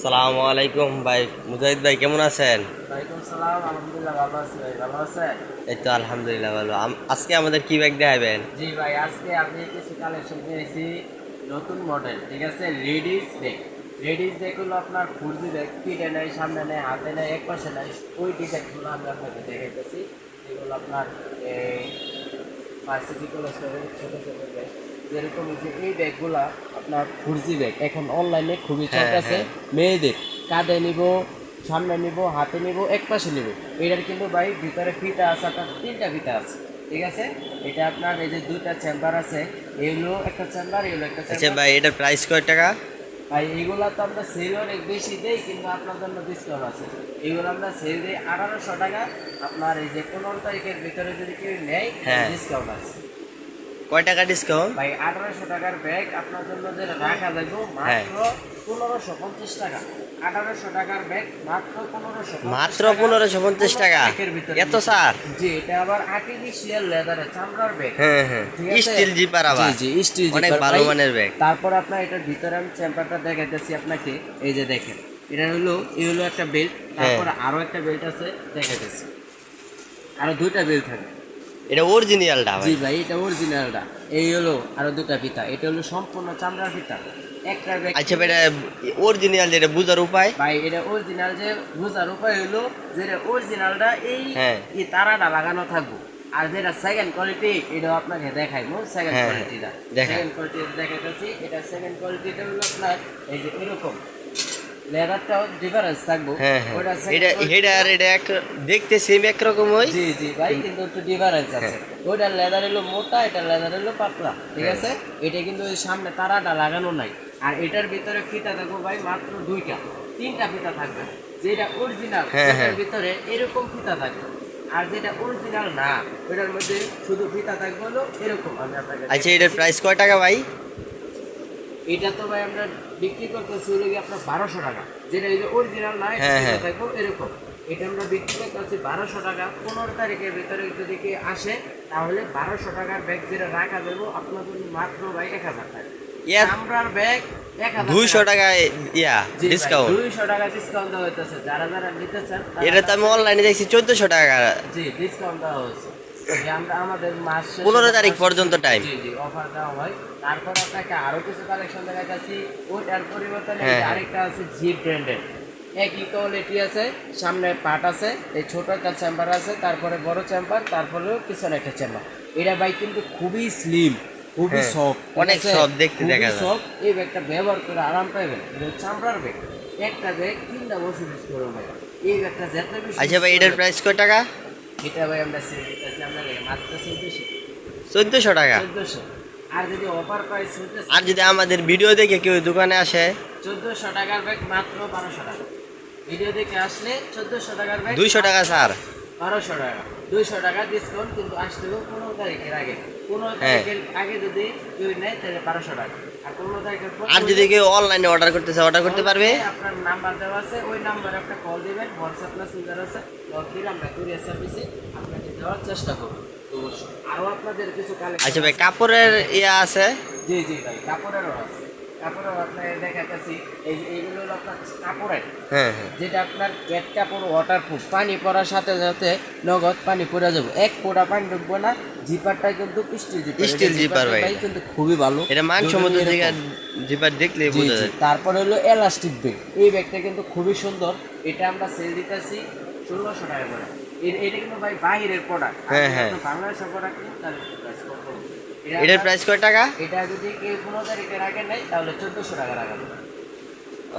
সালামু আলাইকুম ভাই, মুজাহিদ ভাই কেমন আছেন? ওয়ালাইকুম সালাম, আলহামদুলিল্লাহ ভালো আছি ভাই, ভালো আছেন? এই তো আলহামদুলিল্লাহ ভালো। আজকে আমাদের কি ব্যাগ দেখাবেন? জি ভাই, আজকে আমি কিছু কালেকশন পেয়েছি, নতুন মডেল, ঠিক আছে। লেডিস ব্যাগ, লেডিস ব্যাগ হলো আপনার 4G ব্যাগ, পিঠে নেই, সামনে নেই, হাতে নেই, এক পাশে নেই, ওই ডিজাইনগুলো আমি আপনাকে দেখাইতেছি। এগুলো আপনার এই ভার্সিটি কলেজের ছোটো ছোটো ব্যাগ, যেরকম যে এই ব্যাগগুলা আপনার 4G ব্যাগ এখন অনলাইনে খুবই হ্যাঁ চলতেছে। হ্যাঁ। মেয়েদের কাঁধে নিব, সামনে নিব, হাতে নিব, এক পাশে নিব। এটার কিন্তু ভাই ভিতরে ফিতা আছে, আপনার 3টা ফিতা আছে, ঠিক আছে। এটা আপনার এই যে 2টা চেম্বার আছে, এগুলো একটা চেম্বার, এগুলো একটা আচ্ছা চেম্বার। ভাই, এটার প্রাইস কয় টাকা? ভাই এইগুলা তো আমরা সেল অনেক বেশি দেই, কিন্তু আপনার জন্য ডিসকাউন্ট আছে। এইগুলো আমরা সেল দিই 1800 টাকা। আপনার এই যে 15 তারিখের ভিতরে যদি কেউ নেয়, হ্যাঁ। ডিসকাউন্ট আছে। কয় টাকা ডিসকাউন্ট? ভাই 1800 টাকার ব্যাগ আপনার জন্য যেটা রাখা যাবে হ্যাঁ, মাত্র 1550 টাকা। 1800 টাকার ব্যাগ মাত্র 1550 মাত্র টাকা। 1550 টাকা? 15 তারিখের ভিতরে এত স্যার? জি, এটা আবার আর্টিফিশিয়াল লেদারের চামড়ার ব্যাগ। হ্যাঁ হ্যাঁ, ঠিক আছে? স্টিল জিপার আবার? জি জি, স্টিল অনেক জিপার ভালো ভাই। মানের ব্যাগ। তারপর আপনার এটার ভিতরে আমি চেম্বারটা দেখাইতেছি আপনাকে, এই যে দেখেন। এটা হলো এই হলো একটা বেল্ট, তারপর আরো একটা বেল্ট আছে, দেখাইতেছি। আরো 2টা বেল্ট থাকে। এটা অরিজিনালটা জি ভাই? ভাই, এটা অরিজিনালটা। এই হলো আরো 2টা ফিতা, এটা হলো সম্পূর্ণ চামড়ার ফিতা। একটা ব্যাগ আচ্ছা ভাই, এটা অরিজিনাল যেটা বুঝার উপায়? ভাই, এটা অরিজিনাল যে বোঝার উপায় হলো, যেটা অরিজিনালটা এই হ্যাঁ এই তারাটা লাগানো থাকবো। আর যেটা সেকেন্ড কোয়ালিটি, এটাও আপনাকে দেখাইবো। সেকেন্ড হ্যাঁ হ্যাঁ, কোয়ালিটিটা, দেখান। সেকেন্ড কোয়ালিটি দেখাইতেছি। এটা সেকেন্ড কোয়ালিটিটা হলো আপনার এই যে এরকম লেদারটাও ডিফারেন্স থাকবো। হ্যাঁ হ্যাঁ, ওটা এটা সেকেন্ড এটা আর এটা এক দেখতে সেম একরকম ওই? জি জি ভাই, কিন্তু একটু ডিফারেন্স আছে। ওইটার লেদার হলো মোটা, এটা লেদার হলো পাতলা, ঠিক হ্যাঁ। আছে। এটা কিন্তু ওই সামনে তারাটা লাগানো নাই। আর এটার ভিতরে ফিতা থাকবো ভাই মাত্র 2টা, 3টা ফিতা থাকবে। যেটা অরিজিনাল হ্যাঁ এটার হ্যাঁ। ভিতরে এরকম ফিতা থাকবে। আর যেটা অরিজিনাল না, ওটার মধ্যে শুধু ফিতা থাকবে হলো এরকম। আমি আপনাকে আচ্ছা, এটার প্রাইস কয় টাকা ভাই? এটা তো ভাই আমরা বিক্রি করতেছি হলো কি আপনার 1200 টাকা। যেটা এই যে অরিজিনাল না, এটা হ্যাঁ ফিতা হ্যাঁ। থাকবো এরকম। এটা আমরা বিক্রি করতেছি 1200 টাকা। 15 তারিখের ভিতরে যদি কেউ আসে, তাহলে 1200 টাকার ব্যাগ যেটা রাখা দেবো আপনার জন্য মাত্র ভাই 1000 টাকা। ইয়া, চামড়ার ব্যাগ 1000 200 টাকা। টাকা ইয়া জি ভাই, ডিসকাউন্ট? 200 টাকা ডিসকাউন্ট দেওয়া হইতেছে। যারা যারা নিতে চান এটা তো আমি অনলাইনে দেখছি 1400 টাকা। জি, ডিসকাউন্ট দেওয়া হয়েছে। এই আমরা আমাদের মাস শেষে 15 তারিখ পর্যন্ত টাইম? জি জি, অফার দেওয়া হয়। তারপর আপনাকে আরো কিছু কালেকশন দেখাচ্ছি। ওইটার পরিবর্তনে এই হ্যাঁ যে হ্যাঁ। আরেকটা আছে জিপ ব্র্যান্ডের। একই কোয়ালিটি আছে, সামনে পাট আছে, এই ছোট একটা চেম্বার আছে, তারপরে বড় চেম্বার, তারপরে পিছনে একটা চেম্বার। এটা বাইক কিন্তু খুবই স্লিম, খুবই হ্যাঁ, সফট, অনেক soft দেখতে দেখা যায়। সফট। এই ব্যাগটা ব্যবহার করে আরাম পাবেন। এটা চামড়ার ব্যাগ, একটা ব্যাগ 3টা বছর ইউজ করবো ভাই। এই ব্যাগটা যেত বেশি আচ্ছা use ভাই, এটার করবেন, প্রাইস কয় টাকা? এটা ভাই আমরা সেল দিতেছি আপনাকে মাত্র 1400। 1400 টাকা? 1400। আর যদি অফার প্রাইস চলতেছে, আর যদি আমাদের ভিডিও দেখে কেউ দোকানে আসে? 1400 টাকার ব্যাগ মাত্র 1200 টাকা। ভিডিও দেখে আসলে 1400 টাকার ব্যাগ 200 টাকা স্যার? 1200 টাকা। 200 টাকা ডিসকাউন্ট, কিন্তু আসতে হবে 15 তারিখের আগে। 15 হ্যাঁ। তারিখের আগে যদি কেউ নেয়, তাহলে 1200 টাকা। আর 15 তারিখের পর আর যদি কেউ অনলাইনে অর্ডার করতে চায়, অর্ডার করতে পারবে? আপনার নাম্বার দেওয়া আছে, ওই নাম্বারে একটা কল দিবেন। হোয়াটসঅ্যাপ মেসেঞ্জার আছে, কল দিলে আমরা কুরিয়ার সার্ভিসে আপনাকে দেওয়ার চেষ্টা করব অবশ্যই। আরও আপনাদের কিছু কালেকশন। আচ্ছা ভাই, কাপড়ের ইয়া আছে? জি জি ভাই, কাপড়েরও আছে। কাপড়েরও আপনার দেখাচ্ছি। এই যে এইগুলো হলো আপনার কাপড়ের, হ্যাঁ হ্যাঁ। যেটা আপনার গেট কাপড় ওয়াটারপ্রুফ। পানি পড়ার সাথে সাথে নগদ পানি পড়ে যাবে, এক ফোঁটা পানি ঢুকবো না। জিপারটা কিন্তু স্টিল জিপার, স্টিল জিপার ভাই? কিন্তু খুবই ভালো। এটা মানসম্মত জায়গা জিপার দেখলেই জি বোঝা জি। যায়। তারপরে হলো এলাস্টিক ব্যাগ। এই ব্যাগটা কিন্তু খুবই সুন্দর। এটা আমরা সেল দিতেছি 1600 টাকা করে। এটা কিন্তু ভাই বাহিরের প্রোডাক্ট। হ্যাঁ, হ্যাঁ। বাংলাদেশের প্রোডাক্ট কিন্তু তাহলে price কম হবে। এটার প্রাইস কয় টাকা? এটা যদি কেউ 15 তারিখের আগে নেয়, তাহলে 1400 টাকা রাখা।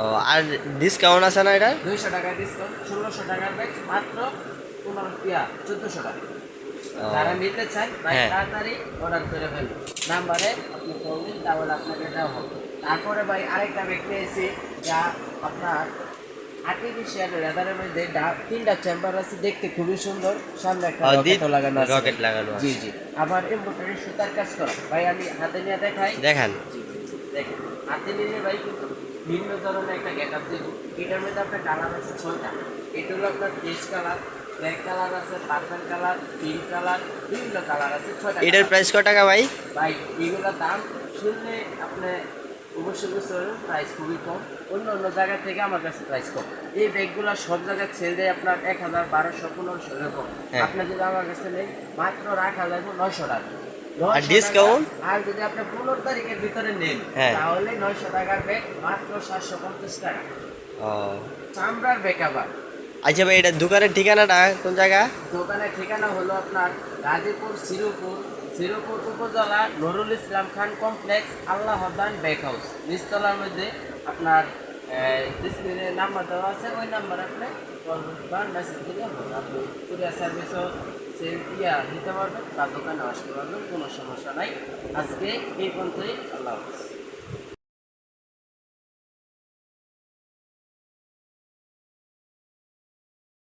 ও, আর ডিসকাউন্ট আছে না এটা? 200 টাকা ডিসকাউন্ট, 1600 টাকার ব্যাগ মাত্র 1400 টাকা। ও, যারা নিতে চান ভাই হ্যাঁ। তাড়াতাড়ি অর্ডার করে ফেলুন। নাম্বারে আপনি কল দিন, তাহলে আপনাকে দেওয়া হবে। তারপরে ভাই আরেকটা ব্যাগ পেয়েছি, যা আপনার আর্টিফিশিয়াল লেদারের মধ্যে 3টা চেম্বার আছে, দেখতে খুবই সুন্দর। সামনে একটা রকেটও লাগানো আছে। রকেট লাগানো আছে। জি জি। আবার এমব্রয়ডারি সুতার কাজ করা। ভাই আমি হাতে নিয়ে দেখাই। দেখান। জি জি, দেখেন। হাতে নিলে ভাই কিন্তু ভিন্ন ধরনের একটা গেট আপ দেবো। এটার মধ্যে আপনার কালার আছে 6টা। এটা হলো আপনার পেস্ট কালার, ব্ল্যাক কালার আছে, পার্পল কালার, পিঙ্ক কালার, বিভিন্ন কালার আছে 6টা। এটার প্রাইস কয় টাকা ভাই? ভাই এগুলো দাম শুনলে আপনি অবশ্যই বুঝতে পারবেন প্রাইস খুবই কম, অন্য অন্য জায়গা থেকে আমার কাছে প্রাইস কম। এই ব্যাগগুলো সব জায়গায় সেল দেয় আপনার 1000, 1200, 1500 এরকম। হ্যাঁ। আপনি যদি আমার কাছে নেই মাত্র রাখা যাবে 900 টাকা। আর 900 ডিসকাউন্ট? টাকা। আর যদি আপনি 15 তারিখের ভিতরে নেন হ্যাঁ। তাহলে 900 টাকার ব্যাগ মাত্র 750 টাকা। ও চামড়ার ব্যাগ আবার। আচ্ছা ভাই, এটা দোকানের ঠিকানাটা কোন জায়গা? দোকানের ঠিকানা হলো আপনার গাজীপুর শ্রীপুর উপজেলা Nurul Islam Khan complex, Allahdan bag house, নিচতলার মধ্যে। আপনার ডিসপ্লে নাম্বার দেওয়া আছে, ওই নাম্বার আপনি কল বা মেসেজ দিলে হবে। আপনি কুরিয়ার সার্ভিসও নিতে পারবেন বা দোকানে আসতে পারবেন, কোনো সমস্যা নাই। আজকে এই পর্যন্তই, আল্লাহ হাফিজ।